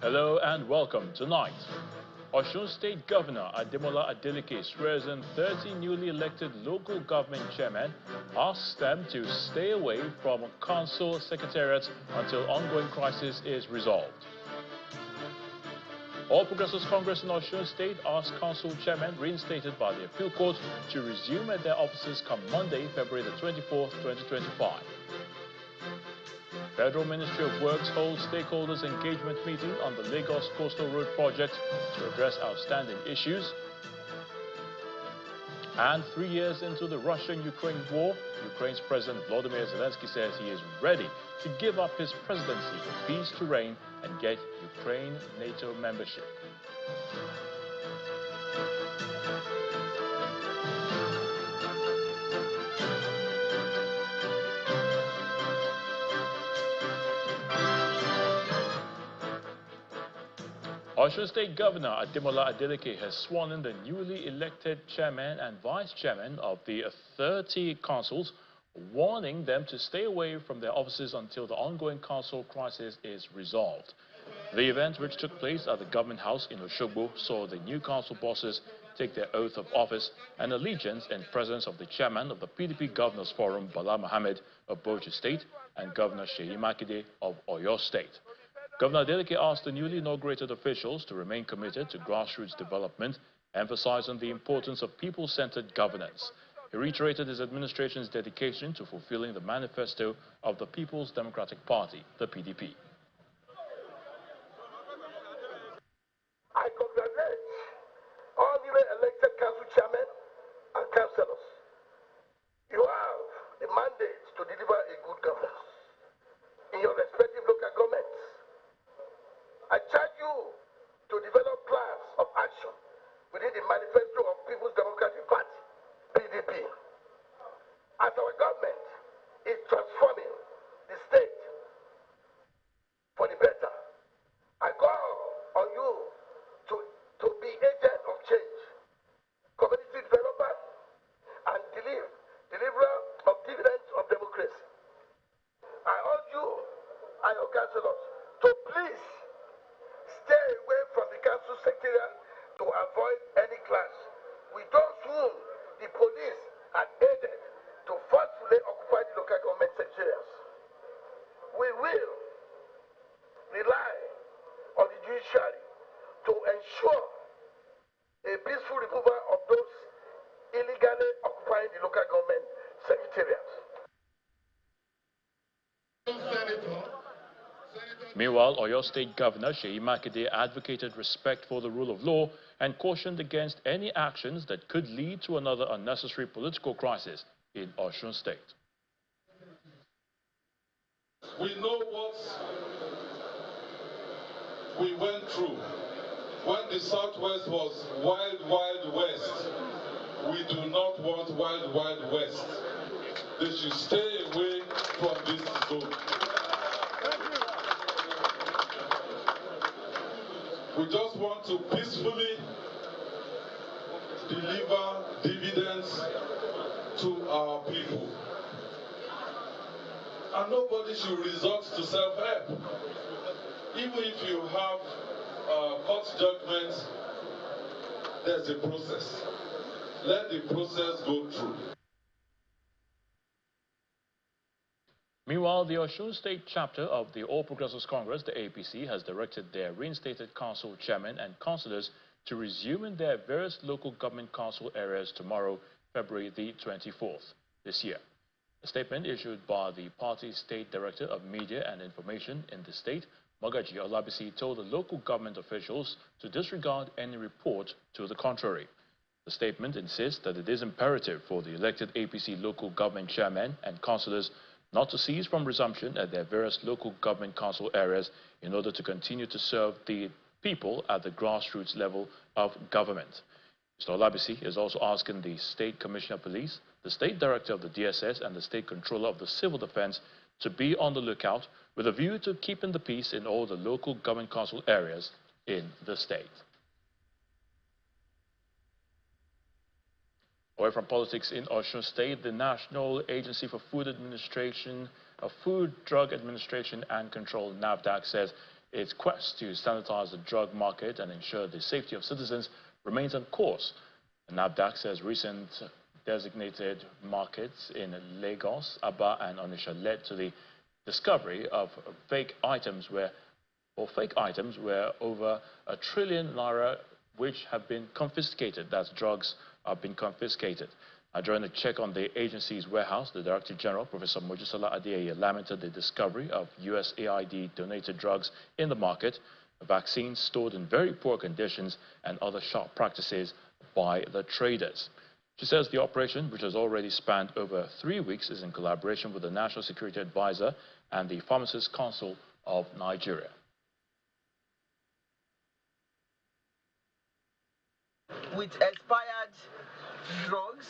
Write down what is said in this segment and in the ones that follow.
Hello and welcome. Tonight, Osun State Governor Ademola Adeleke swears in 30 newly elected local government chairmen, asks them to stay away from council secretariats until ongoing crisis is resolved. All Progressives Congress in Osun State asks council chairmen reinstated by the appeal court to resume at their offices come Monday, February the 24th, 2025. Federal Ministry of Works holds stakeholders engagement meeting on the Lagos Coastal Road project to address outstanding issues. And 3 years into the Russian-Ukraine war, Ukraine's President Volodymyr Zelensky says he is ready to give up his presidency for peace to reign and get Ukraine NATO membership. Osun State Governor Ademola Adeleke has sworn in the newly elected chairman and vice chairman of the 30 councils, warning them to stay away from their offices until the ongoing council crisis is resolved. The event, which took place at the Government House in Osogbo, saw the new council bosses take their oath of office and allegiance in presence of the chairman of the PDP Governors Forum, Bala Mohammed of Bauchi State, and Governor Seyi Makinde of Oyo State. Governor Adeleke asked the newly inaugurated officials to remain committed to grassroots development, emphasizing the importance of people-centered governance. He reiterated his administration's dedication to fulfilling the manifesto of the People's Democratic Party, the PDP. I congratulate all newly elected council chairmen and councillors. You have the mandate to deliver a good governance in your respective local governments. I charge you to develop plans of action within the manifesto of People's Democratic Party, PDP. As our government is transforming the state for the better, I call on you to be agent of change, community developer, and deliverer of dividends of democracy. I urge you and your councillors to please stay away from the council secretariat to avoid any clash with those whom the police had aided to forcefully occupy the local government secretariats. We will rely on the judiciary to ensure a peaceful removal of those illegally occupying the local government secretariats. Meanwhile, Oyo State Governor Seyi Makinde advocated respect for the rule of law and cautioned against any actions that could lead to another unnecessary political crisis in Osun State. We know what we went through when the Southwest was wild, wild west. We do not want wild, wild west. They should stay away from this zone. We just want to peacefully deliver dividends to our people. And nobody should resort to self-help. Even if you have court judgments, there's a process. Let the process go through. Meanwhile, the Osun State chapter of the All Progressives Congress, the APC, has directed their reinstated council chairmen and councillors to resume in their various local government council areas tomorrow, February the 24th this year. A statement issued by the party's State Director of Media and Information in the state, Magaji Olabisi, told the local government officials to disregard any report to the contrary. The statement insists that it is imperative for the elected APC local government chairmen and councillors not to cease from resumption at their various local government council areas in order to continue to serve the people at the grassroots level of government. Mr. Olabisi is also asking the State Commissioner of Police, the State Director of the DSS, and the State Controller of the Civil Defense to be on the lookout with a view to keeping the peace in all the local government council areas in the state. Away from politics in Osun State, the National Agency for Food Administration, Food, Drug Administration and Control, NAFDAC, says its quest to sanitize the drug market and ensure the safety of citizens remains on course. NAFDAC says recent designated markets in Lagos, Aba, and Onitsha led to the discovery of fake items where over ₦1 trillion which have been confiscated. That's drugs have been confiscated. During a check on the agency's warehouse, the Director General, Professor Mojisola Adeyeye, lamented the discovery of USAID donated drugs in the market, vaccines stored in very poor conditions, and other sharp practices by the traders. She says the operation, which has already spanned over 3 weeks, is in collaboration with the National Security Advisor and the Pharmacists Council of Nigeria. With expired drugs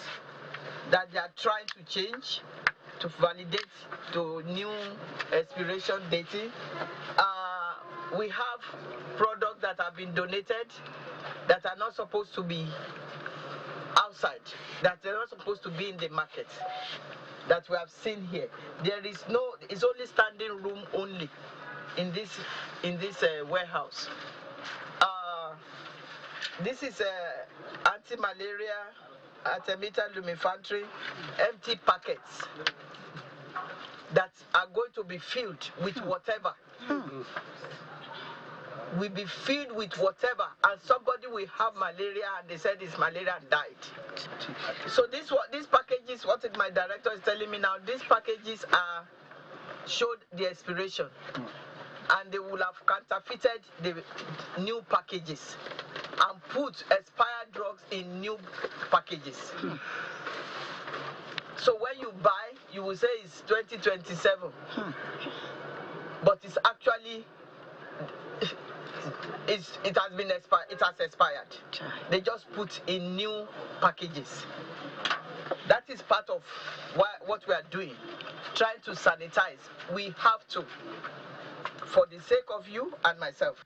that they are trying to change to validate to new expiration dating. We have products that have been donated that are not supposed to be outside, that are not supposed to be in the market, that we have seen here. There is no, it's only standing room only in this warehouse. This is anti-malaria, artemether lumefantrine, empty packets that are going to be filled with whatever. Will be filled with whatever, and somebody will have malaria and they said it's malaria and died. So these packages, what my director is telling me now, these packages are showed the expiration, and they will have counterfeited the new packages and put expired drugs in new packages. So when you buy, you will say it's 2027, but it's actually it has been expired. It has expired. They just put in new packages. That is part of what we are doing, trying to sanitize. We have to, for the sake of you and myself.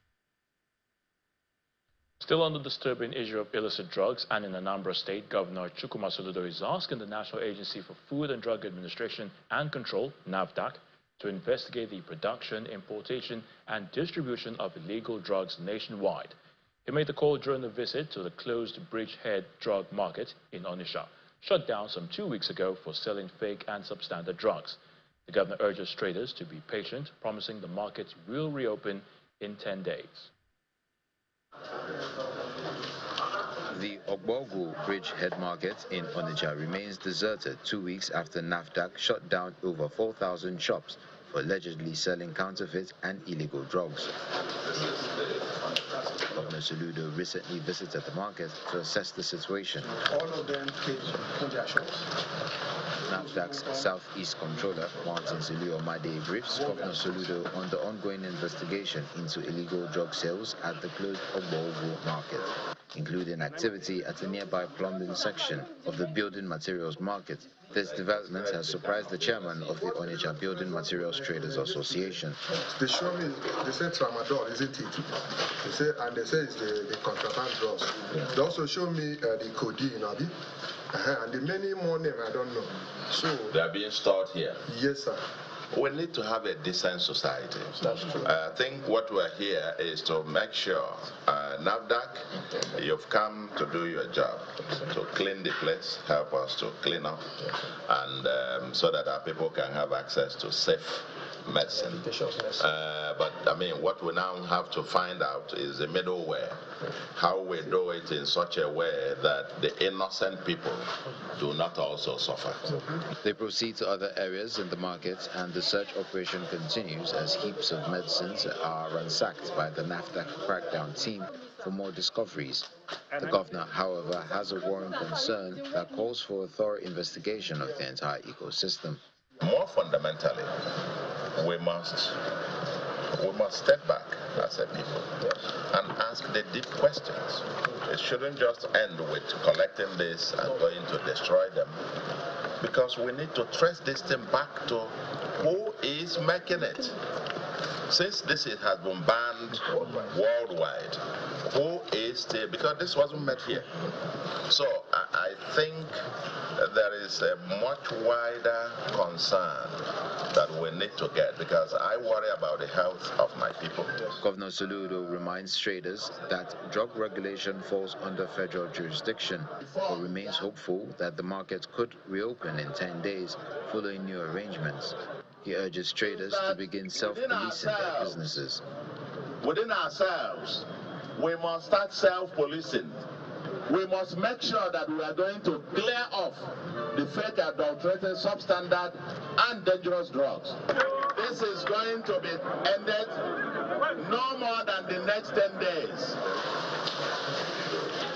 Still on the disturbing issue of illicit drugs, and in Anambra State, Governor Chukwuma Soludo is asking the National Agency for Food and Drug Administration and Control, NAFDAC, to investigate the production, importation, and distribution of illegal drugs nationwide. He made the call during a visit to the closed Bridgehead drug market in Onitsha, shut down some 2 weeks ago for selling fake and substandard drugs. The governor urges traders to be patient, promising the markets will reopen in 10 days. The Ogbogu Bridgehead Market in Onitsha remains deserted 2 weeks after NAFDAC shut down over 4,000 shops for allegedly selling counterfeit and illegal drugs. Governor Soludo recently visited the market to assess the situation. All of them came from their shops. NAFDAC's Southeast Controller, Martin Suluomade, briefs Governor Soludo on the ongoing investigation into illegal drug sales at the closed Ogbogu market, including activity at a nearby plumbing section of the building materials market. This development has surprised the chairman of the Onitsha Building Materials Traders Association. They show me, they say tramadol, isn't it? They say, and they say it's the contraband drugs. They also show me the codeine, Abi. And the many more names I don't know. So they are being stored here. Yes, sir. We need to have a decent society. That's true. I think what we're here is to make sure, NAFDAC, you've come to do your job, to clean the place, help us to clean up, and so that our people can have access to safe medicine. But I mean, what we now have to find out is the middleware, how we do it in such a way that the innocent people do not also suffer. They proceed to other areas in the market, and the search operation continues as heaps of medicines are ransacked by the NAFDAC crackdown team for more discoveries. The governor, however, has a worrying concern that calls for a thorough investigation of the entire ecosystem. More fundamentally, we must step back as a people and ask the deep questions. It shouldn't just end with collecting this and going to destroy them, because we need to trace this thing back to who is making it. Since this has been banned worldwide, who is list here, because this wasn't met here. So I think there is a much wider concern that we need to get, because I worry about the health of my people. Governor Soludo reminds traders that drug regulation falls under federal jurisdiction, but remains hopeful that the market could reopen in 10 days following new arrangements. He urges traders to begin self-policing their businesses. Within ourselves, we must start self-policing. We must make sure that we are going to clear off the fake, adulterated, substandard, and dangerous drugs. This is going to be ended no more than the next 10 days.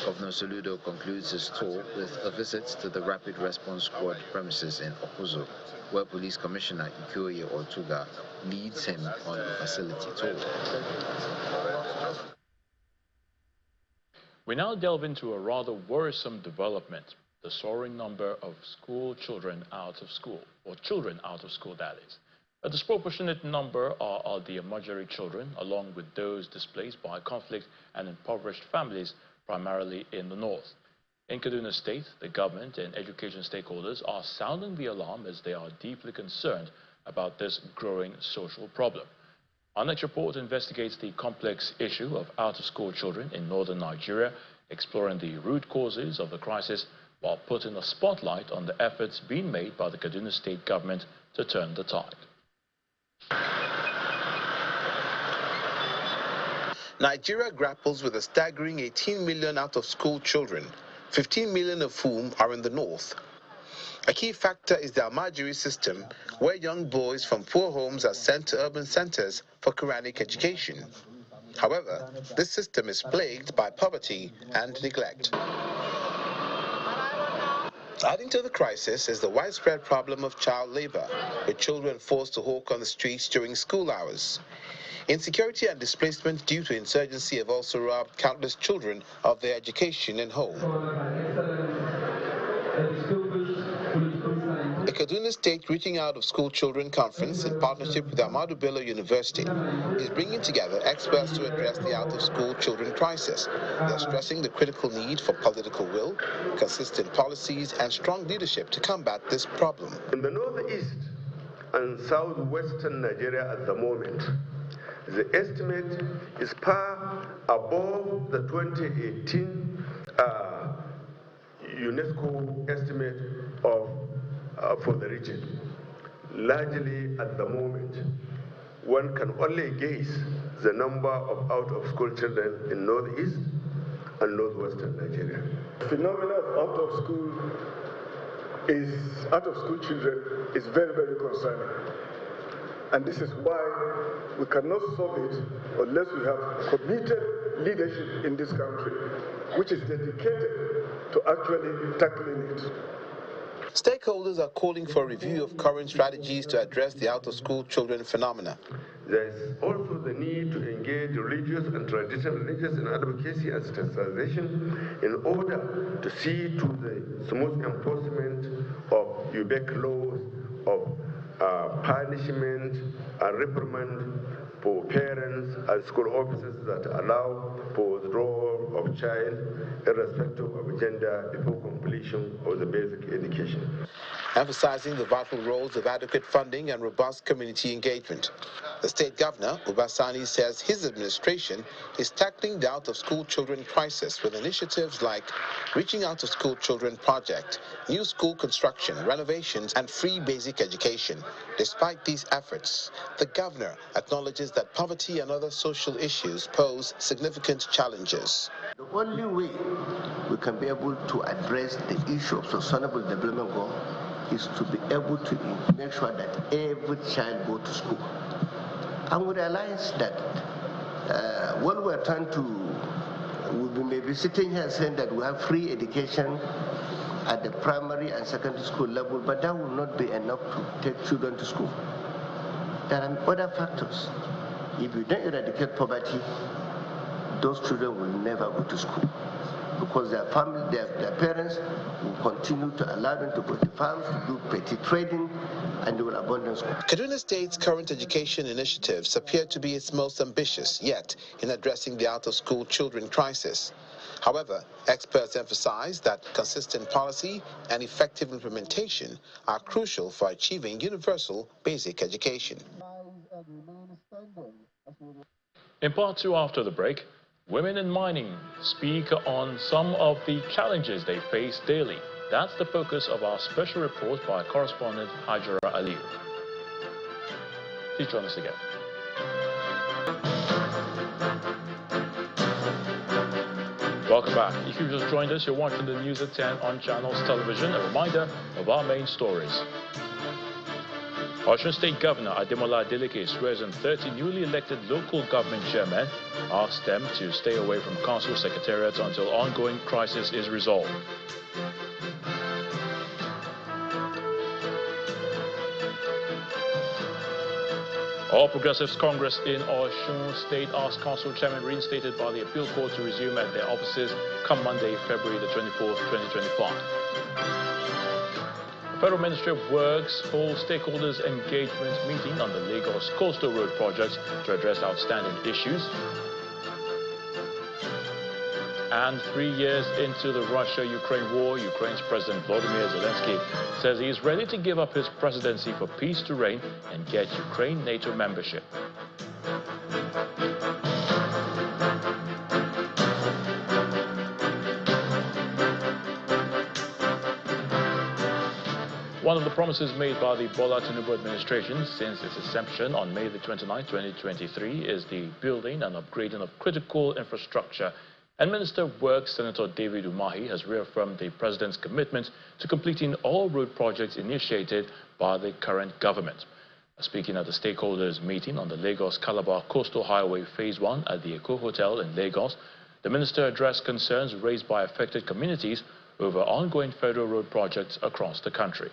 Governor Soludo concludes his tour with a visit to the Rapid Response Squad premises in Osun, where Police Commissioner Ikoye Ortuga leads him on a facility tour. We now delve into a rather worrisome development: the soaring number of school children out of school, or children out of school, that is. A disproportionate number are the Amajiri children, along with those displaced by conflict and impoverished families, primarily in the north. In Kaduna State, the government and education stakeholders are sounding the alarm as they are deeply concerned about this growing social problem. Our next report investigates the complex issue of out-of-school children in northern Nigeria, exploring the root causes of the crisis while putting a spotlight on the efforts being made by the Kaduna State government to turn the tide. Nigeria grapples with a staggering 18 million out-of-school children, 15 million of whom are in the north. A key factor is the Almajiri system, where young boys from poor homes are sent to urban centers for Quranic education. However, this system is plagued by poverty and neglect. Adding to the crisis is the widespread problem of child labor, with children forced to hawk on the streets during school hours. Insecurity and displacement due to insurgency have also robbed countless children of their education and home. The Kaduna State Reaching Out of School Children Conference, in partnership with Ahmadu Bello University, is bringing together experts to address the out-of-school children crisis. They're stressing the critical need for political will, consistent policies, and strong leadership to combat this problem. In the northeast and southwestern Nigeria at the moment, the estimate is far above the 2018 UNESCO estimate of for the region. Largely at the moment, one can only guess the number of out-of-school children in northeast and northwestern Nigeria. The phenomenon of out-of-school children is very, very concerning. And this is why we cannot solve it unless we have committed leadership in this country, which is dedicated to actually tackling it. Stakeholders are calling for a review of current strategies to address the out-of-school children phenomena. There is also the need to engage religious and traditional leaders in advocacy and sensitization in order to see to the smooth enforcement of Yobe laws of punishment and reprimand for parents and school officers that allow for withdrawal of child irrespective of gender before completion of the basic education. Emphasizing the vital roles of adequate funding and robust community engagement. The state governor, Ubasani, says his administration is tackling the out-of-school children crisis with initiatives like Reaching Out of School Children Project, new school construction, renovations, and free basic education. Despite these efforts, the governor acknowledges that poverty and other social issues pose significant challenges. The only way we can be able to address the issue of sustainable development goal is to be able to make sure that every child go to school. And we realize that when we're trying to, we may be sitting here saying that we have free education at the primary and secondary school level, but that will not be enough to take children to school. There are other factors. If you don't eradicate poverty, those children will never go to school. because their family, their parents will continue to allow them to go to farms, to do petty trading, and they will abandon school. Kaduna State's current education initiatives appear to be its most ambitious yet in addressing the out-of-school children crisis. However, experts emphasize that consistent policy and effective implementation are crucial for achieving universal basic education. In part 2 after the break, women in mining speak on some of the challenges they face daily. That's the focus of our special report by correspondent Hajara Aliyu. Please join us again. Welcome back. If you've just joined us, you're watching the news at 10 on Channels Television. A reminder of our main stories. Osun State Governor Ademola Adeleke swears in 30 newly elected local government chairmen, asks them to stay away from council secretariats until ongoing crisis is resolved. All Progressives Congress in Osun State asks council chairmen reinstated by the appeal court to resume at their offices come Monday, February the 24th, 2025. The Federal Ministry of Works holds stakeholders engagement meeting on the Lagos Coastal Road project to address outstanding issues. And 3 years into the Russia-Ukraine war, Ukraine's President Volodymyr Zelensky says he is ready to give up his presidency for peace to reign and get Ukraine NATO membership. One of the promises made by the Bola Tinubu administration since its inception on May the 29th, 2023 is the building and upgrading of critical infrastructure. And Minister of Works, Senator David Umahi, has reaffirmed the president's commitment to completing all road projects initiated by the current government. Speaking at the stakeholders meeting on the Lagos-Calabar Coastal Highway Phase 1 at the Eco Hotel in Lagos, the minister addressed concerns raised by affected communities over ongoing federal road projects across the country.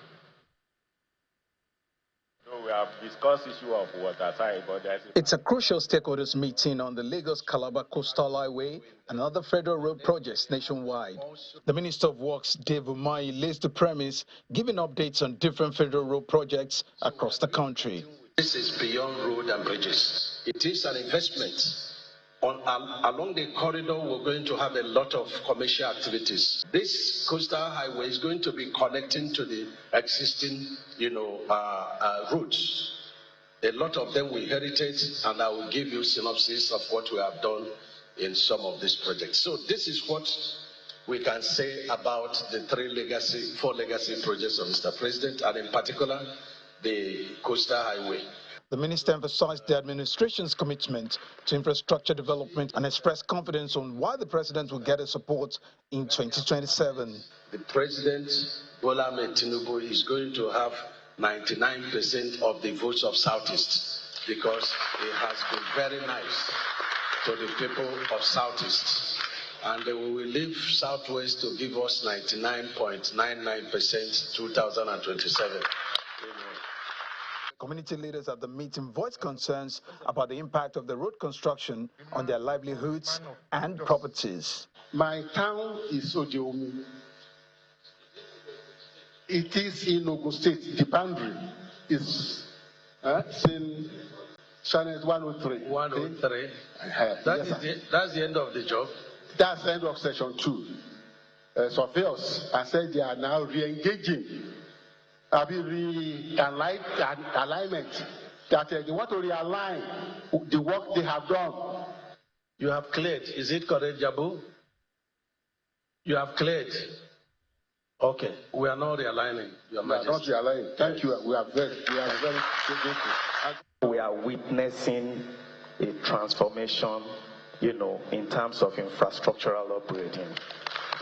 We have discussed issue of water side, but it's a crucial stakeholders meeting on the Lagos-Calabar Coastal Highway and other federal road projects nationwide. The Minister of Works, Dave Umahi, lays the premise, giving updates on different federal road projects across the country. This is beyond road and bridges. It is an investment. Along the corridor, we're going to have a lot of commercial activities. This coastal highway is going to be connecting to the existing, routes. A lot of them we inherited, and I will give you synopsis of what we have done in some of these projects. So this is what we can say about the four legacy projects of Mr. President, and in particular, the coastal highway. The minister emphasized the administration's commitment to infrastructure development and expressed confidence on why the president will get his support in 2027. The president, Bola Tinubu, is going to have 99% of the votes of Southeast because he has been very nice to the people of Southeast. And we will leave Southwest to give us 99.99% 2027. Community leaders at the meeting voiced concerns about the impact of the road construction on their livelihoods and properties. My town is Odiomi. It is in Ogun State. The boundary is in Channel 103. 103. That's the end of the job. That's the end of Section 2. Surveyors have said they are now re-engaging. Alignment that they want to realign the work they have done. You have cleared. Is it correct, Jabu? You have cleared. Okay. We are not realigning. We are not realigning. Thank you. We are very grateful. We are witnessing a transformation, in terms of infrastructural operating.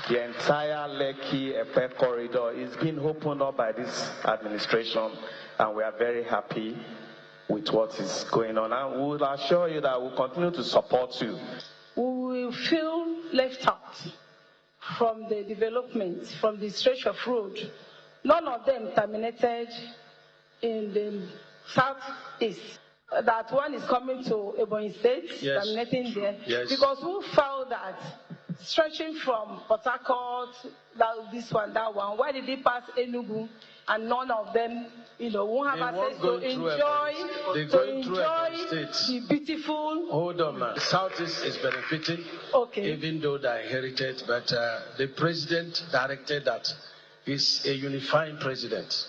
The entire Lekki-Epe corridor is being opened up by this administration, and we are very happy with what is going on. And we will assure you that we will continue to support you. We will feel left out from the development, from the stretch of road. None of them terminated in the southeast. That one is coming to Ebonyi State, yes, terminating there. Yes. Because we found that stretching from Port Harcourt, this one, that one? Why did it pass Enugu and none of them, won't have access to enjoy the beautiful? Hold on, man. Southeast is benefiting, even though they inherited, but the president directed that he's a unifying president.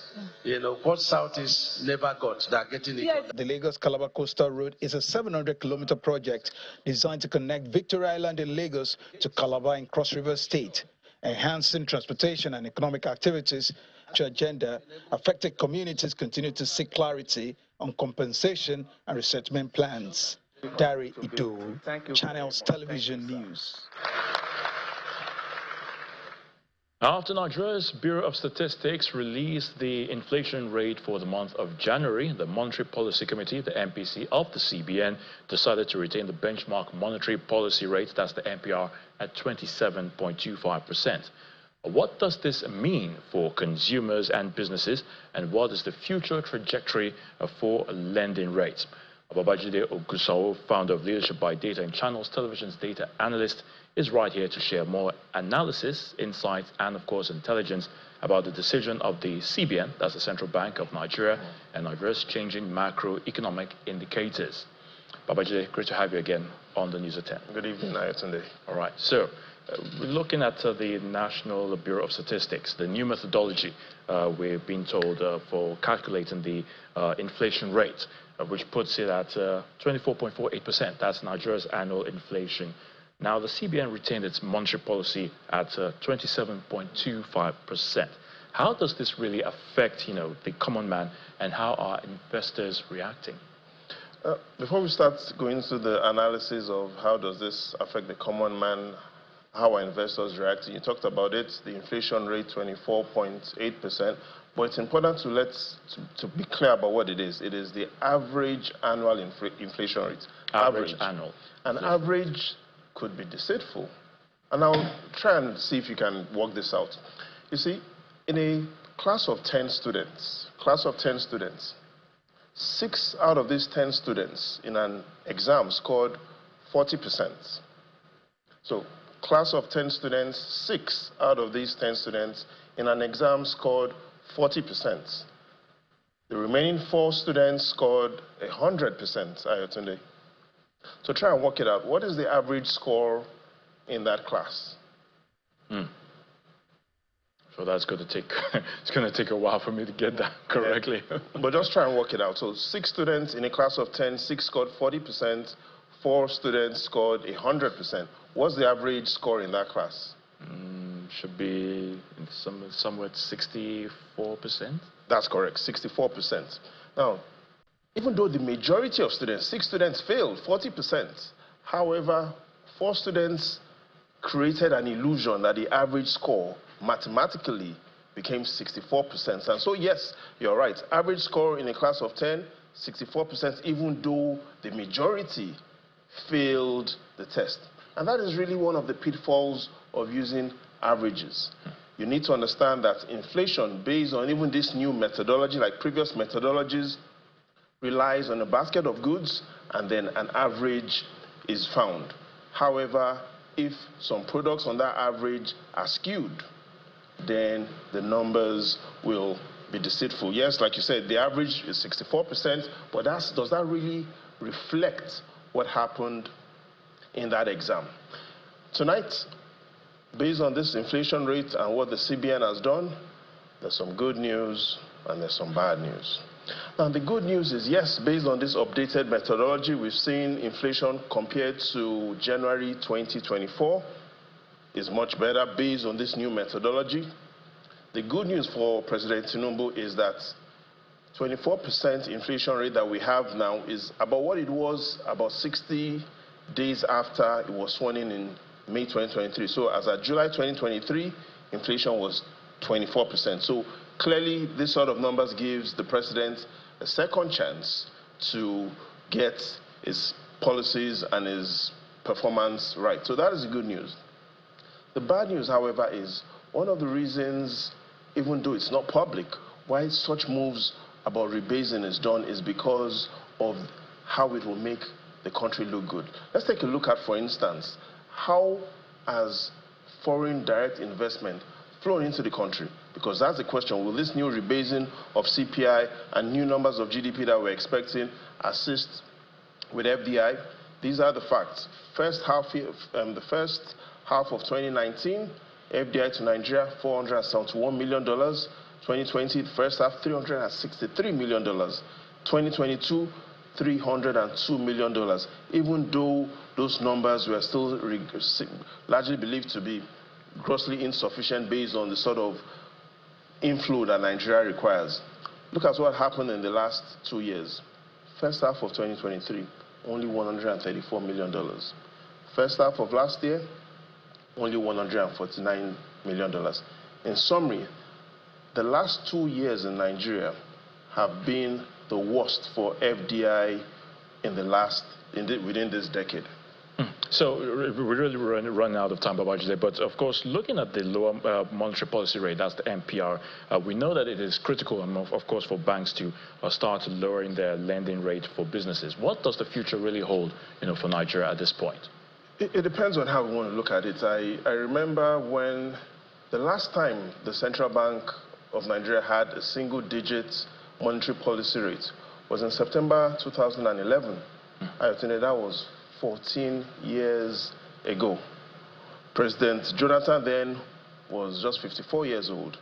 What Southeast never got, they're getting it. Yes. The Lagos-Calabar Coastal Road is a 700-kilometer project designed to connect Victoria Island in Lagos to Calabar in Cross River State, enhancing transportation and economic activities. The agenda, affected communities continue to seek clarity on compensation and resettlement plans. Dari Ido, Channels Television News. After Nigeria's Bureau of Statistics released the inflation rate for the month of January, the Monetary Policy Committee, the MPC of the CBN, decided to retain the benchmark monetary policy rate, that's the MPR, at 27.25%. What does this mean for consumers and businesses, and what is the future trajectory for lending rates? Babajide Ogunsao, founder of Leadership by Data and Channels Television's data analyst, is right here to share more analysis, insights, and of course intelligence about the decision of the CBN, that's the Central Bank of Nigeria, and Nigeria's changing macroeconomic indicators. Babajide, great to have you again on the News at 10. Good evening, Ayotunde. All right, so we're looking at the National Bureau of Statistics, the new methodology we've been told for calculating the inflation rate, which puts it at 24.48%. That's Nigeria's annual inflation. Now, the CBN retained its monetary policy at 27.25%. How does this really affect, the common man, and how are investors reacting? Before we start going into the analysis of how does this affect the common man, how are investors reacting, you talked about it, the inflation rate 24.8%, but it's important to be clear about what it is. It is the average annual inflation rate. Average annual. An average could be deceitful. And I'll try and see if you can work this out. You see, in a class of 10 students, 6 out of these 10 students in an exam scored 40%. So, class of 10 students, 6 out of these 10 students in an exam scored 40%. The remaining 4 students scored 100%, Ayotunde. So try and work it out. What is the average score in that class? So that's going to take, it's going to take a while for me to get that correctly. Yeah. But just try and work it out. So 6 students in a class of 10, 6 scored 40%, 4 students scored 100%. What's the average score in that class? Should be somewhere 64%. That's correct, 64%. Now, even though the majority of students, 6 students failed, 40%, however, 4 students created an illusion that the average score mathematically became 64%. And so, yes, you're right, average score in a class of 10, 64%, even though the majority failed the test. And that is really one of the pitfalls of using averages. You need to understand that inflation, based on even this new methodology, like previous methodologies, relies on a basket of goods and then an average is found. However, if some products on that average are skewed, then the numbers will be deceitful. Yes, like you said, the average is 64%, but does that really reflect what happened in that exam? Tonight, based on this inflation rate and what the CBN has done, there's some good news and there's some bad news. Now, the good news is, yes, based on this updated methodology, we've seen inflation compared to January 2024 is much better based on this new methodology. The good news for President Tinubu is that 24% inflation rate that we have now is about what it was about 60 days after it was sworn in May 2023. So as of July 2023, inflation was 24%. So clearly, this sort of numbers gives the president a second chance to get his policies and his performance right. So that is the good news. The bad news, however, is one of the reasons, even though it's not public, why such moves about rebasing is done is because of how it will make the country look good. Let's take a look at, for instance, how as foreign direct investment flowing into the country? Because that's the question. Will this new rebasing of CPI and new numbers of GDP that we're expecting assist with FDI? These are the facts. The first half of 2019, FDI to Nigeria, $471 million. 2020, the first half, $363 million. 2022, $302 million. Even though those numbers were still largely believed to be grossly insufficient based on the sort of inflow that Nigeria requires. Look at what happened in the last 2 years. First half of 2023, only $134 million. First half of last year, only $149 million. In summary, the last 2 years in Nigeria have been the worst for FDI within this decade. So we're really running out of time, Babajide, but of course, looking at the lower monetary policy rate, that's the MPR, we know that it is critical, of course, for banks to start lowering their lending rate for businesses. What does the future really hold, for Nigeria at this point? It depends on how we want to look at it. I remember when the last time the Central Bank of Nigeria had a single-digit monetary policy rate was in September 2011. I think that was 14 years ago. President Jonathan then was just 54 years old.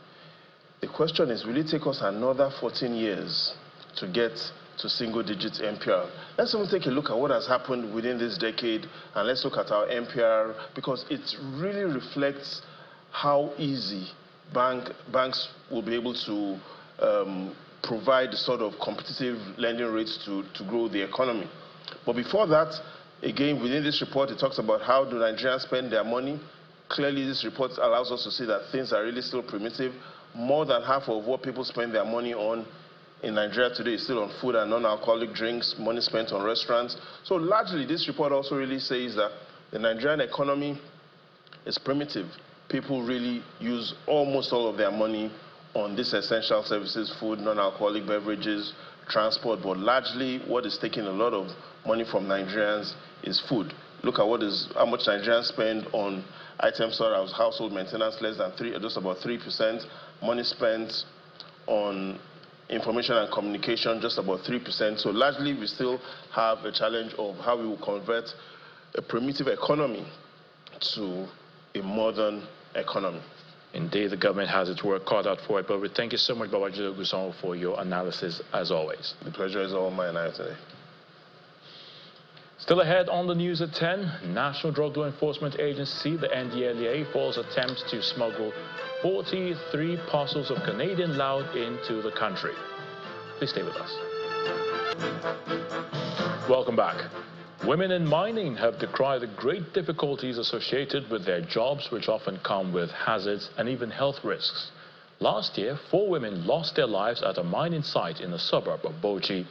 The question is, will it take us another 14 years to get to single-digit MPR? Let's even take a look at what has happened within this decade, and let's look at our MPR, because it really reflects how easy banks will be able to provide the sort of competitive lending rates to grow the economy. But before that, again, within this report, it talks about how do Nigerians spend their money. Clearly, this report allows us to see that things are really still primitive. More than half of what people spend their money on in Nigeria today is still on food and non-alcoholic drinks, money spent on restaurants. So largely, this report also really says that the Nigerian economy is primitive. People really use almost all of their money on these essential services, food, non-alcoholic beverages, transport, but largely what is taking a lot of money from Nigerians is food. Look at how much Nigerians spend on items such as household maintenance, just about 3%. Money spent on information and communication, just about 3%. So largely, we still have a challenge of how we will convert a primitive economy to a modern economy. Indeed, the government has its work cut out for it, but we thank you so much, Babajide Ogun, for your analysis, as always. The pleasure is all mine today. Still ahead on the news at 10, National Drug Law Enforcement Agency, the NDLEA, falls attempts to smuggle 43 parcels of Canadian loud into the country. Please stay with us. Welcome back. Women in mining have decried the great difficulties associated with their jobs, which often come with hazards and even health risks. Last year, 4 women lost their lives at a mining site in a suburb of Bauchi.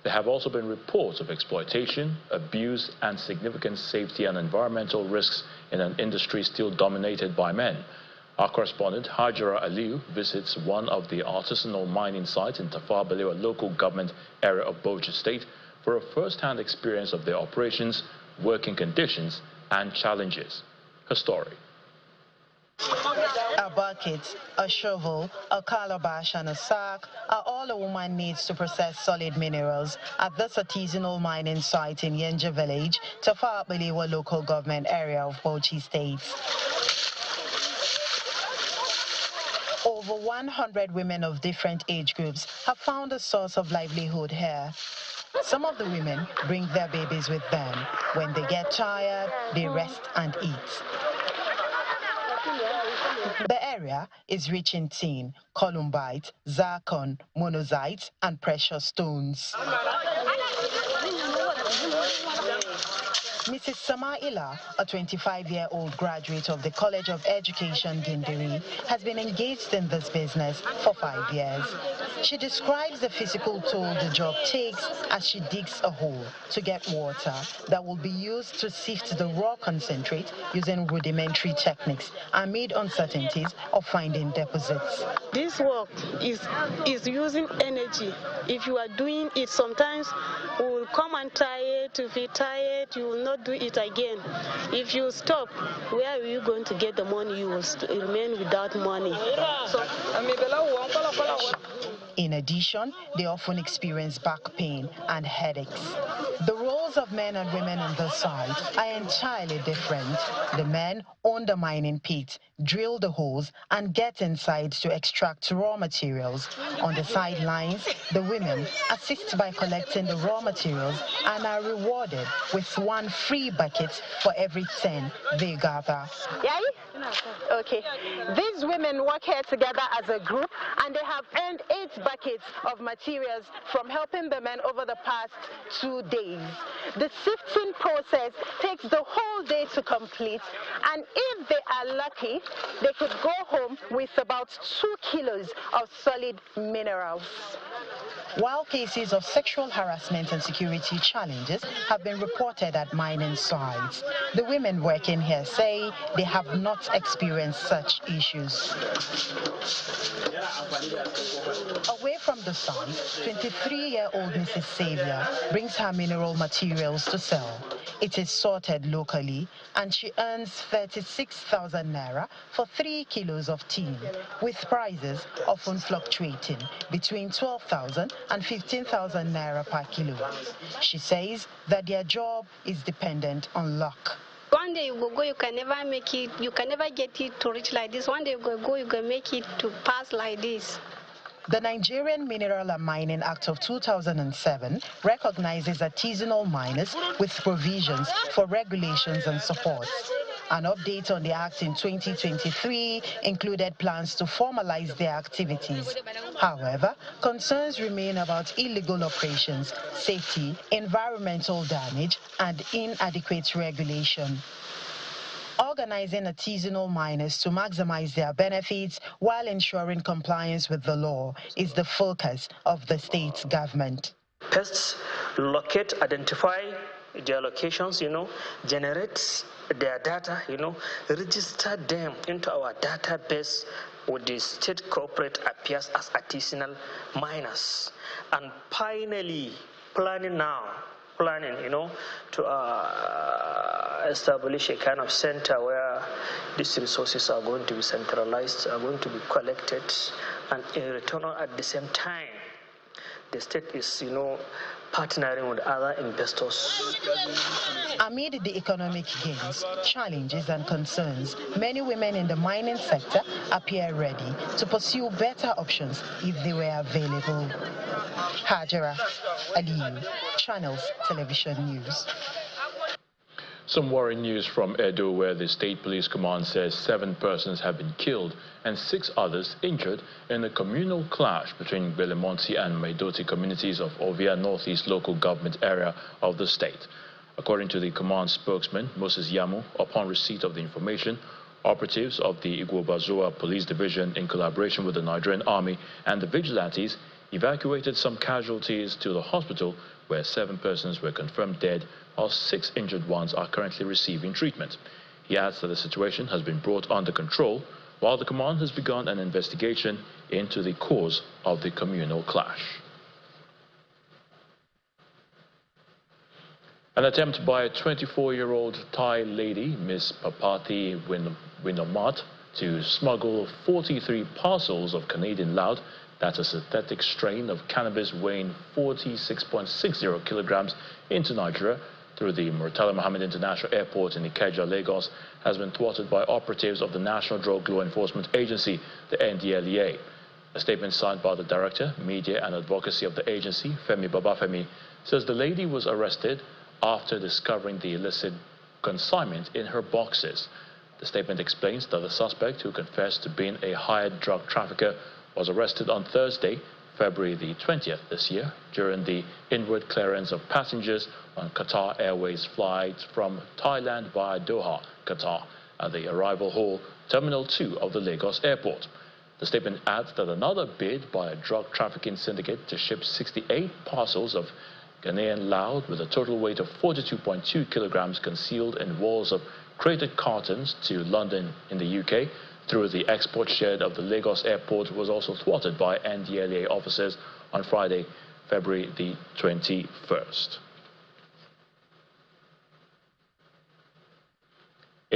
There have also been reports of exploitation, abuse, and significant safety and environmental risks in an industry still dominated by men. Our correspondent, Hajara Aliu, visits one of the artisanal mining sites in Tafawa Balewa local government area of Bauchi State for a first-hand experience of their operations, working conditions, and challenges. Her story. A bucket, a shovel, a calabash, and a sack are all a woman needs to process solid minerals at this artisanal mining site in Yenja village, Tafawa Balewa local government area of Bauchi State. Over 100 women of different age groups have found a source of livelihood here. Some of the women bring their babies with them. When they get tired, they rest and eat. The area is rich in tin, columbite, zircon, monazite, and precious stones. Mrs. Samaila, a 25-year-old graduate of the College of Education, Gindiri, has been engaged in this business for 5 years. She describes the physical toll the job takes as she digs a hole to get water that will be used to sift the raw concentrate using rudimentary techniques amid uncertainties of finding deposits. This work is using energy. If you are doing it, sometimes you will come and tired, to be tired, you will not not do it again. If you stop, where are you going to get the money? You will remain without money. In addition, they often experience back pain and headaches. The roles of men and women on this side are entirely different. The men own the mining pit, drill the holes, and get inside to extract raw materials. On the sidelines, the women assist by collecting the raw materials and are rewarded with 1 free bucket for every 10 they gather. Okay. These women work here together as a group, and they have earned 8 buckets of materials from helping the men over the past 2 days. The sifting process takes the whole day to complete, and if they are lucky, they could go home with about 2 kilos of solid minerals. While cases of sexual harassment and security challenges have been reported at mining sites, the women working here say they have not experienced such issues. Away from the sun, 23-year-old Mrs. Xavier brings her mineral materials to sell. It is sorted locally, and she earns 36,000 naira for 3 kilos of tin, with prices often fluctuating between 12,000 and 15,000 naira per kilo. She says that their job is dependent on luck. One day you go, you can never make it, you can never get it to reach like this. One day you go, you can make it to pass like this. The Nigerian Mineral and Mining Act of 2007 recognizes artisanal miners with provisions for regulations and support. An update on the Act in 2023 included plans to formalize their activities. However, concerns remain about illegal operations, safety, environmental damage, and inadequate regulation. Organizing artisanal miners to maximize their benefits while ensuring compliance with the law is the focus of the state's government. Pests locate, identify their locations, generate their data, register them into our database with the state corporate appears as artisanal miners. And finally, planning, to establish a kind of center where these resources are going to be centralized, are going to be collected, and in return at the same time, the state is, partnering with other investors. Amid the economic gains, challenges and concerns, many women in the mining sector appear ready to pursue better options if they were available. Hajara Aliyu, Channels Television News. Some worrying news from Edo, where the State Police Command says 7 persons have been killed and 6 others injured in a communal clash between Belemonti and Maidoti communities of Ovia Northeast local government area of the state. According to the command spokesman, Moses Yamu, upon receipt of the information, operatives of the Igwobazoa Police Division, in collaboration with the Nigerian Army and the vigilantes, evacuated some casualties to the hospital, where 7 persons were confirmed dead, while 6 injured ones are currently receiving treatment. He adds that the situation has been brought under control, while the command has begun an investigation into the cause of the communal clash. An attempt by a 24-year-old Thai lady, Miss Papati Winomat, to smuggle 43 parcels of Canadian loud, that's a synthetic strain of cannabis weighing 46.60 kilograms, into Nigeria through the Murtala Mohammed International Airport in Ikeja, Lagos, has been thwarted by operatives of the National Drug Law Enforcement Agency, the NDLEA. A statement signed by the Director, Media and Advocacy of the agency, Femi Babafemi, says the lady was arrested after discovering the illicit consignment in her boxes. The statement explains that the suspect, who confessed to being a hired drug trafficker, was arrested on Thursday, February the 20th this year, during the inward clearance of passengers on Qatar Airways flights from Thailand via Doha, Qatar, at the arrival hall, Terminal 2 of the Lagos airport. The statement adds that another bid by a drug trafficking syndicate to ship 68 parcels of Ghanaian loud with a total weight of 42.2 kilograms concealed in walls of crated cartons to London in the UK through the export shed of the Lagos airport was also thwarted by NDLEA officers on Friday, February the 21st.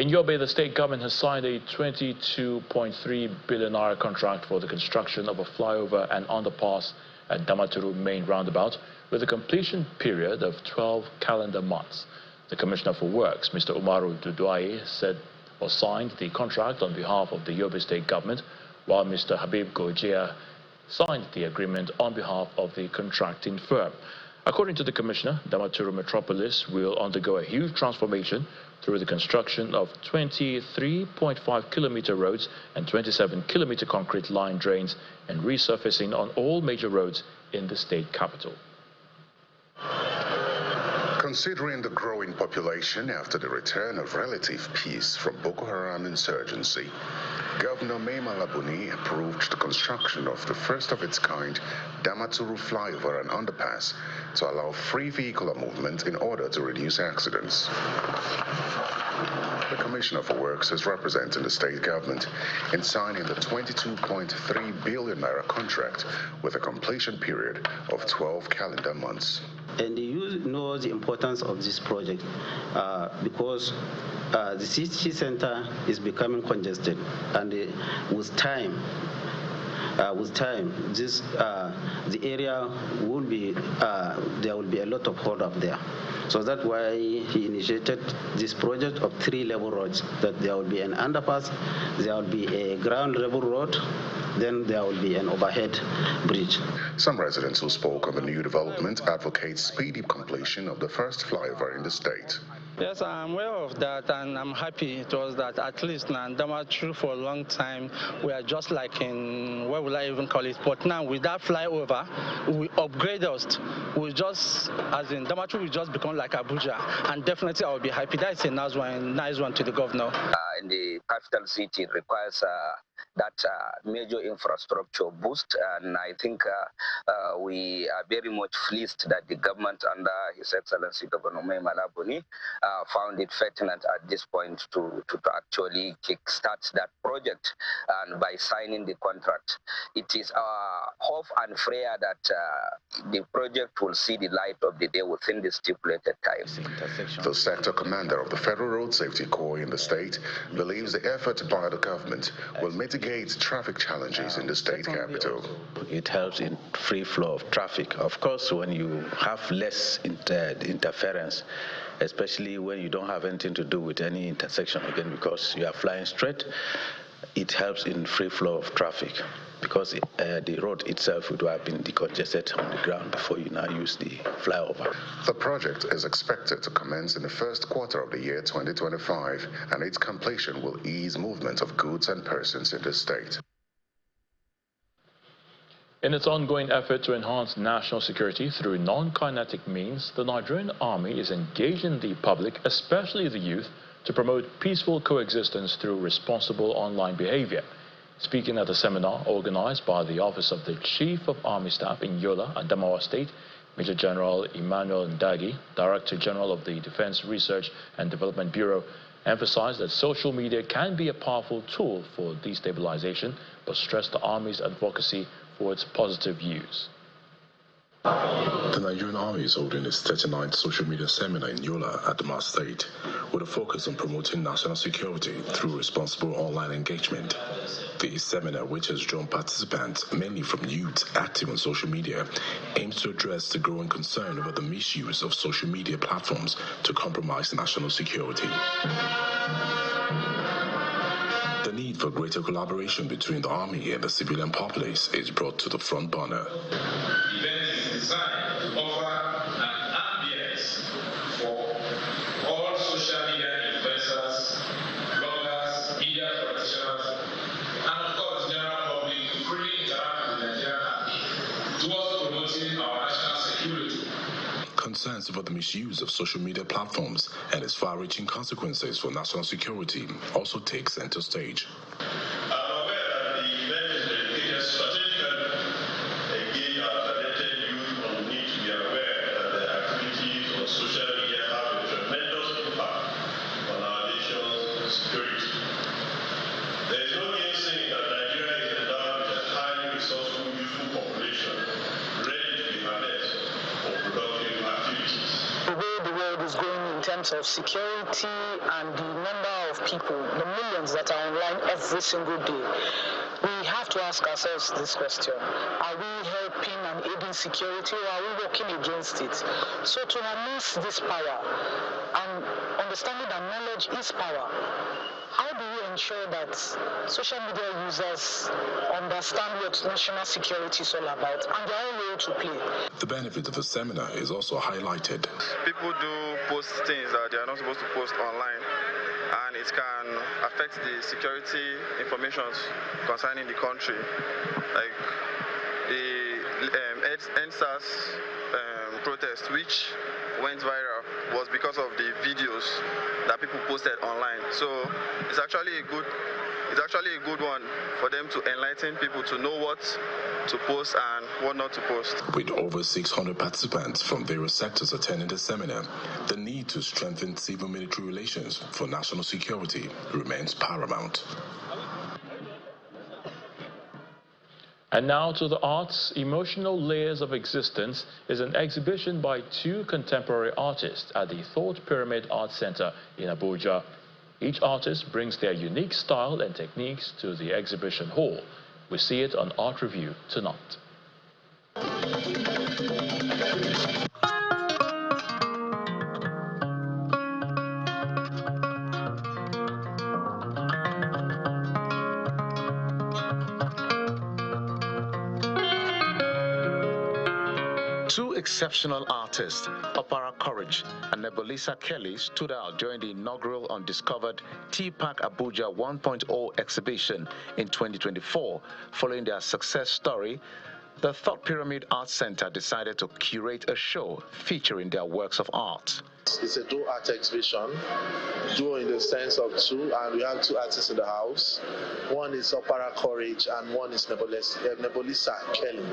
In Yobe, the state government has signed a 22.3 billion naira contract for the construction of a flyover and underpass at Damaturu main roundabout with a completion period of 12 calendar months. The Commissioner for Works, Mr. Umaru Duduaye, signed the contract on behalf of the Yobe state government, while Mr. Habib Gojia signed the agreement on behalf of the contracting firm. According to the Commissioner, Damaturu Metropolis will undergo a huge transformation through the construction of 23.5-kilometer roads and 27-kilometer concrete line drains and resurfacing on all major roads in the state capital. Considering the growing population after the return of relative peace from Boko Haram insurgency, Governor Mai Mala Buni approved the construction of the first of its kind Damaturu flyover and underpass to allow free vehicular movement in order to reduce accidents. The Commissioner for Works is representing the state government in signing the 22.3 billion naira contract with a completion period of 12 calendar months. And you know the importance of this project because the city center is becoming congested, and with time, this the area will be there will be a lot of hold up there. So that's why he initiated this project of 3-level roads. That there will be an underpass, there will be a ground level road, then there will be an overhead bridge. Some residents who spoke on the new development advocate speedy completion of the first flyover in the state. Yes, I'm aware of that, and I'm happy it was that at least now Damaturu for a long time we are just like in, what will I even call it, but now with that flyover we upgrade us. We just, as in Damaturu, we just become like Abuja, and definitely I will be happy. That's a nice one to the governor. In the capital city, it requires that major infrastructure boost, and I think we are very much pleased that the government under His Excellency Governor Mai Mala Buni found it pertinent at this point to actually kickstart that project, and by signing the contract. It is our hope and prayer that the project will see the light of the day within the stipulated time. The sector commander of the Federal Road Safety Corps in the state believes the effort by the government will mitigate traffic challenges in the state capital. It helps in free flow of traffic. Of course, when you have less interference, especially when you don't have anything to do with any intersection again, because you are flying straight, it helps in free flow of traffic, because the road itself would have been decongested on the ground before you now use the flyover. The project is expected to commence in the first quarter of the year 2025, and its completion will ease movement of goods and persons in the state. In its ongoing effort to enhance national security through non-kinetic means, the Nigerian Army is engaging the public, especially the youth, to promote peaceful coexistence through responsible online behavior. Speaking at a seminar organized by the Office of the Chief of Army Staff in Yola, Adamawa State, Major General Emmanuel Ndagi, Director General of the Defense Research and Development Bureau, emphasized that social media can be a powerful tool for destabilization, but stressed the Army's advocacy for its positive use. The Nigerian Army is holding its 39th social media seminar in Yola, Adamawa State, with a focus on promoting national security through responsible online engagement. The seminar, which has drawn participants mainly from youth active on social media, aims to address the growing concern about the misuse of social media platforms to compromise national security. The need for greater collaboration between the Army and the civilian populace is brought to the front burner. Designed to offer an ambience for all social media influencers, bloggers, media practitioners, and of course the general public to freely interact with the Nigerian Army towards promoting our national security. Concerns about the misuse of social media platforms and its far-reaching consequences for national security also take center stage. I'm aware that the event is dedicated strategically engage our talented youth on the need to be aware that their activities on social media have a tremendous impact on our nation's security. There is no gainsaying that Nigeria is endowed with a highly resourceful, youthful population ready to be harnessed for productive activities. The way the world is going in terms of security and the number of people, the millions that are online every single day, we have to ask ourselves this question: are we helping and aiding security, or are we working against it? So to harness this power and understanding that knowledge is power, how do we ensure that social media users understand what national security is all about and their own role to play? The benefit of the seminar is also highlighted. People do post things that they are not supposed to post online, and it can affect the security information concerning the country. Like the NSAS protest, which went viral, was because of the videos that people posted online. So it's actually a good one for them to enlighten people to know what to post and what not to post. With over 600 participants from various sectors attending the seminar, the need to strengthen civil-military relations for national security remains paramount. And now to the arts. Emotional Layers of Existence is an exhibition by two contemporary artists at the Thought Pyramid Art Center in Abuja. Each artist brings their unique style and techniques to the exhibition hall. We see it on Art Review tonight. Two exceptional artists, Opera Courage and Nebulisa Kelly, stood out during the inaugural Undiscovered TPAC Abuja 1.0 exhibition in 2024. Following their success story, the Thought Pyramid Art Center decided to curate a show featuring their works of art. It's a dual art exhibition, dual in the sense of two, and we have two artists in the house. One is Opera Courage and one is Nebulisa Kelly.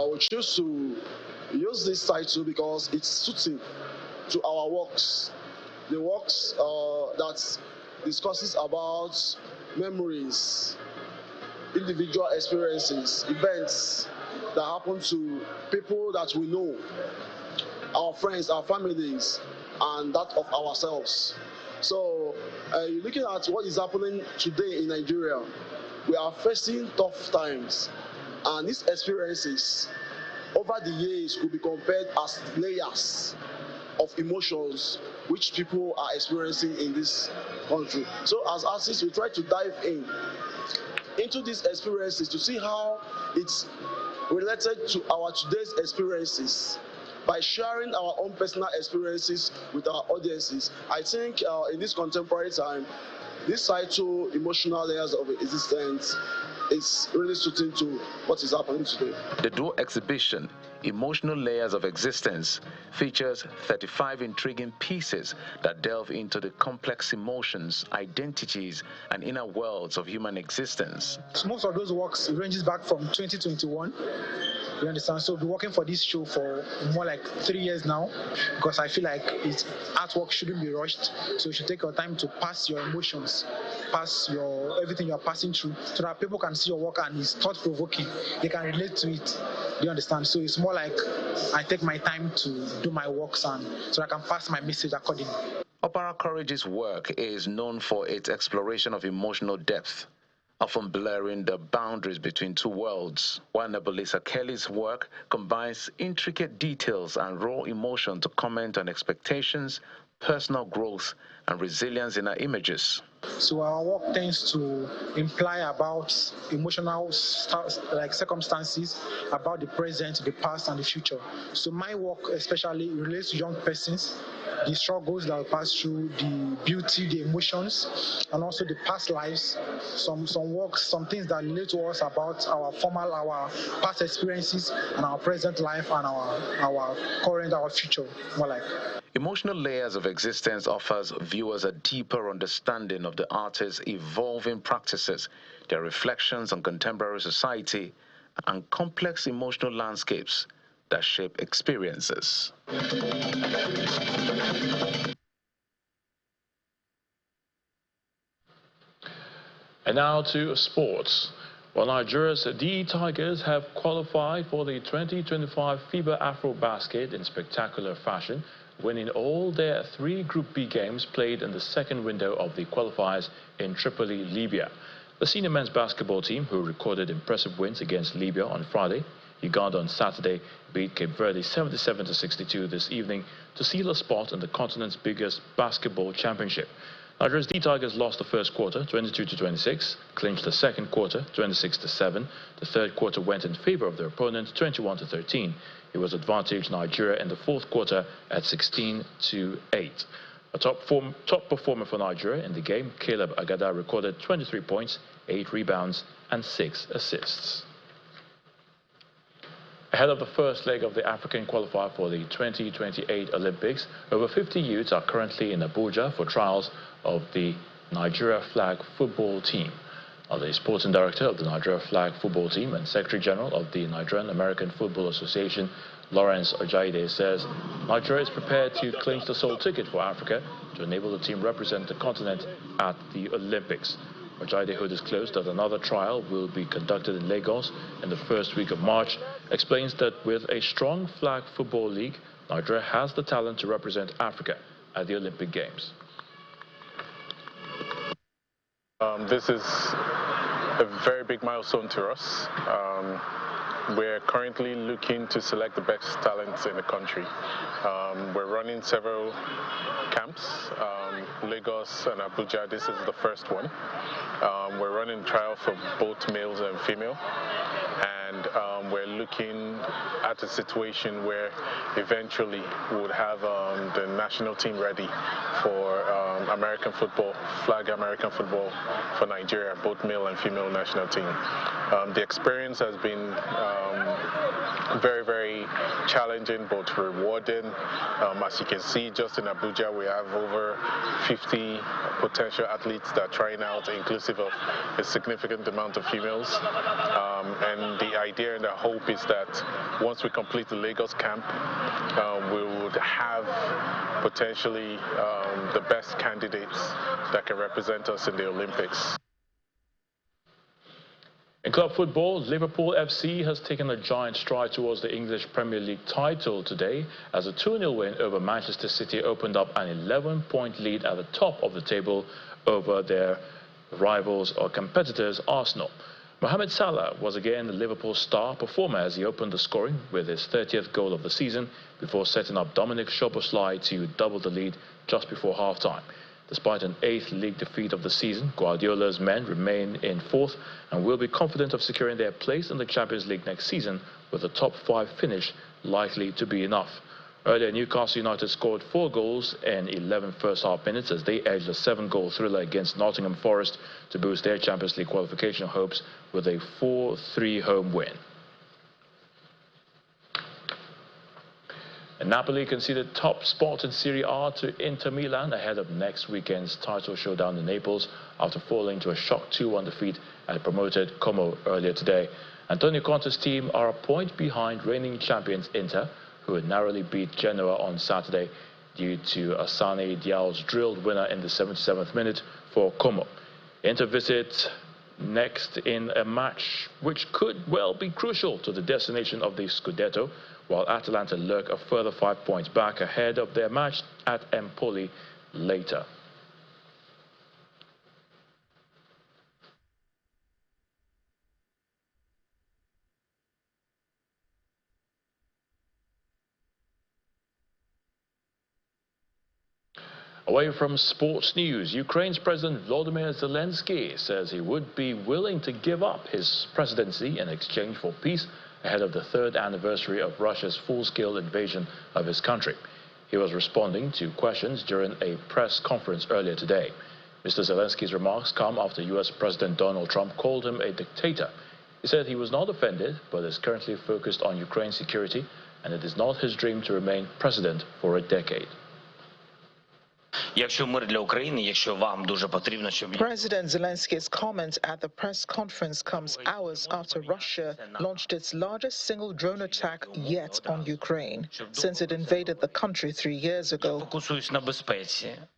We choose to use this title because it's suiting to our works. The works that discusses about memories, individual experiences, events that happen to people that we know, our friends, our families, and that of ourselves. So, looking at what is happening today in Nigeria, we are facing tough times, and these experiences over the years could be compared as layers of emotions which people are experiencing in this country. So as artists, we try to dive into these experiences to see how it's related to our today's experiences by sharing our own personal experiences with our audiences. I think in this contemporary time, this title, Emotional Layers of Existence, is really suiting to what is happening today. The dual exhibition, Emotional Layers of Existence, features 35 intriguing pieces that delve into the complex emotions, identities, and inner worlds of human existence. Most of those works ranges back from 2021. You understand? So we've been working for this show for more like 3 years now, because I feel like artwork shouldn't be rushed. So you should take your time to pass your emotions, pass everything you're passing through, so that people can see your work and it's thought-provoking. They can relate to it. Do you understand? So it's more like I take my time to do my works and so I can pass my message accordingly. Opera Courage's work is known for its exploration of emotional depth, often blurring the boundaries between two worlds, while Nebulisa Kelly's work combines intricate details and raw emotion to comment on expectations, personal growth, and resilience in her images. So our work tends to imply about emotional circumstances, about the present, the past, and the future. So my work especially relates to young persons, the struggles that we pass through, the beauty, the emotions, and also the past lives. Some works, some things that relate to us about our past experiences, and our present life, and our current, our future, more like. Emotional Layers of Existence offers viewers a deeper understanding of the artist's evolving practices, their reflections on contemporary society, and complex emotional landscapes that shape experiences. And now to sports. Well, Nigeria's DE Tigers have qualified for the 2025 FIBA Afrobasket in spectacular fashion, winning all their 3 Group B games played in the second window of the qualifiers in Tripoli, Libya. The senior men's basketball team, who recorded impressive wins against Libya on Friday, Uganda on Saturday, beat Cape Verde 77-62 this evening to seal a spot in the continent's biggest basketball championship. Nigeria's D Tigers lost the first quarter 22-26, clinched the second quarter 26-7. The third quarter went in favor of their opponent 21-13. It was advantaged Nigeria in the fourth quarter at 16-8. A top performer for Nigeria in the game, Caleb Agada, recorded 23 points, 8 rebounds and 6 assists. Ahead of the first leg of the African qualifier for the 2028 Olympics, over 50 youths are currently in Abuja for trials of the Nigeria flag football team. The sporting director of the Nigeria flag football team and Secretary General of the Nigerian American Football Association, Lawrence Ojaide, says Nigeria is prepared to clinch the sole ticket for Africa to enable the team represent the continent at the Olympics. Ojaide, who disclosed that another trial will be conducted in Lagos in the first week of March, explains that with a strong flag football league, Nigeria has the talent to represent Africa at the Olympic Games. This is a very big milestone to us. We're currently looking to select the best talents in the country. We're running several camps, Lagos and Abuja. This is the first one. We're running trial for both males and female, and we're looking at a situation where eventually we would have the national team ready for American football, flag American football for Nigeria, both male and female national team. The experience has been very, very challenging, but rewarding. As you can see, just in Abuja, we have over 50 potential athletes that are trying out, inclusive of a significant amount of females. And the idea and the hope is that once we complete the Lagos camp, we would have potentially the best candidates that can represent us in the Olympics. In club football, Liverpool FC has taken a giant stride towards the English Premier League title today as a 2-0 win over Manchester City opened up an 11-point lead at the top of the table over their rivals or competitors Arsenal. Mohamed Salah was again the Liverpool star performer as he opened the scoring with his 30th goal of the season before setting up Dominic Szoboszlai to double the lead just before half-time. Despite an 8th league defeat of the season, Guardiola's men remain in 4th and will be confident of securing their place in the Champions League next season, with a top 5 finish likely to be enough. Earlier, Newcastle United scored 4 goals in 11 first-half minutes as they edged a 7-goal thriller against Nottingham Forest to boost their Champions League qualification hopes with a 4-3 home win. And Napoli conceded top spot in Serie A to Inter Milan ahead of next weekend's title showdown in Naples after falling to a shock 2-1 defeat at promoted Como earlier today. Antonio Conte's team are a point behind reigning champions Inter, who had narrowly beat Genoa on Saturday due to Asani Diao's drilled winner in the 77th minute for Como. Inter visit next in a match which could well be crucial to the destination of the Scudetto, while Atalanta lurk a further 5 points back ahead of their match at Empoli later. Away from sports news, Ukraine's President Volodymyr Zelensky says he would be willing to give up his presidency in exchange for peace ahead of the 3rd anniversary of Russia's full-scale invasion of his country. He was responding to questions during a press conference earlier today. Mr. Zelensky's remarks come after U.S. President Donald Trump called him a dictator. He said he was not offended, but is currently focused on Ukraine's security, and it is not his dream to remain president for a decade. President Zelensky's comment at the press conference comes hours after Russia launched its largest single drone attack yet on Ukraine since it invaded the country 3 years ago.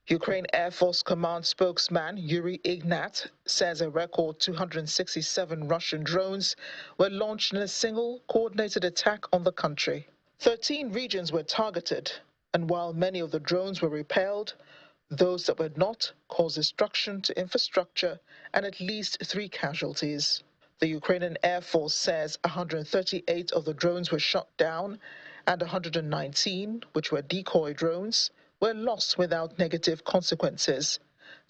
Ukraine Air Force Command spokesman Yuri Ignat says a record 267 Russian drones were launched in a single coordinated attack on the country. 13 regions were targeted, and while many of the drones were repelled, those that were not caused destruction to infrastructure and at least 3 casualties. The Ukrainian Air Force says 138 of the drones were shot down and 119, which were decoy drones, were lost without negative consequences,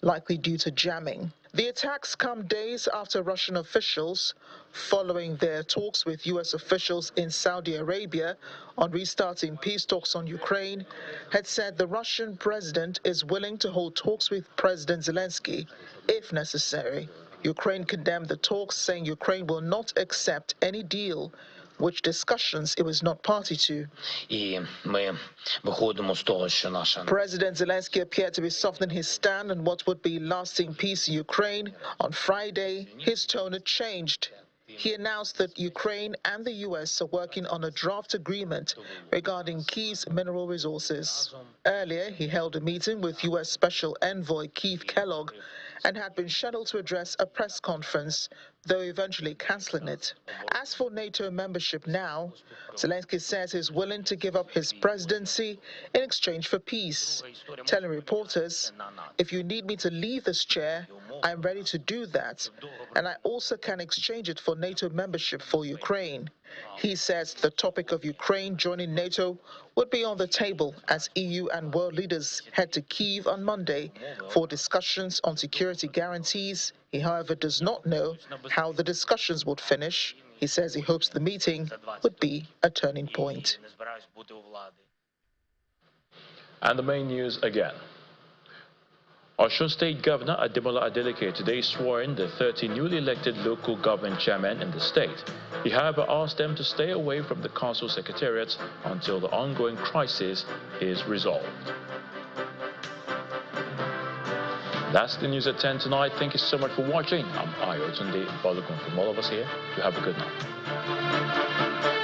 likely due to jamming. The attacks come days after Russian officials, following their talks with U.S. officials in Saudi Arabia on restarting peace talks on Ukraine, had said the Russian president is willing to hold talks with President Zelensky if necessary. Ukraine condemned the talks, saying Ukraine will not accept any deal which discussions it was not party to. President Zelensky appeared to be softening his stand on what would be lasting peace in Ukraine. On Friday, his tone had changed. He announced that Ukraine and the U.S. are working on a draft agreement regarding Kyiv's mineral resources. Earlier, he held a meeting with U.S. Special Envoy Keith Kellogg and had been scheduled to address a press conference, though eventually cancelling it. As for NATO membership now, Zelensky says he's willing to give up his presidency in exchange for peace, telling reporters, "If you need me to leave this chair, I'm ready to do that, and I also can exchange it for NATO membership for Ukraine." He says the topic of Ukraine joining NATO would be on the table as EU and world leaders head to Kyiv on Monday for discussions on security guarantees. He, however, does not know how the discussions would finish. He says he hopes the meeting would be a turning point. And the main news again. Osun State Governor Ademola Adeleke today swore in the 30 newly elected local government chairmen in the state. He, however, asked them to stay away from the council secretariats until the ongoing crisis is resolved. That's the news at 10 tonight. Thank you so much for watching. I'm Osun Balogun from all of us here. You have a good night.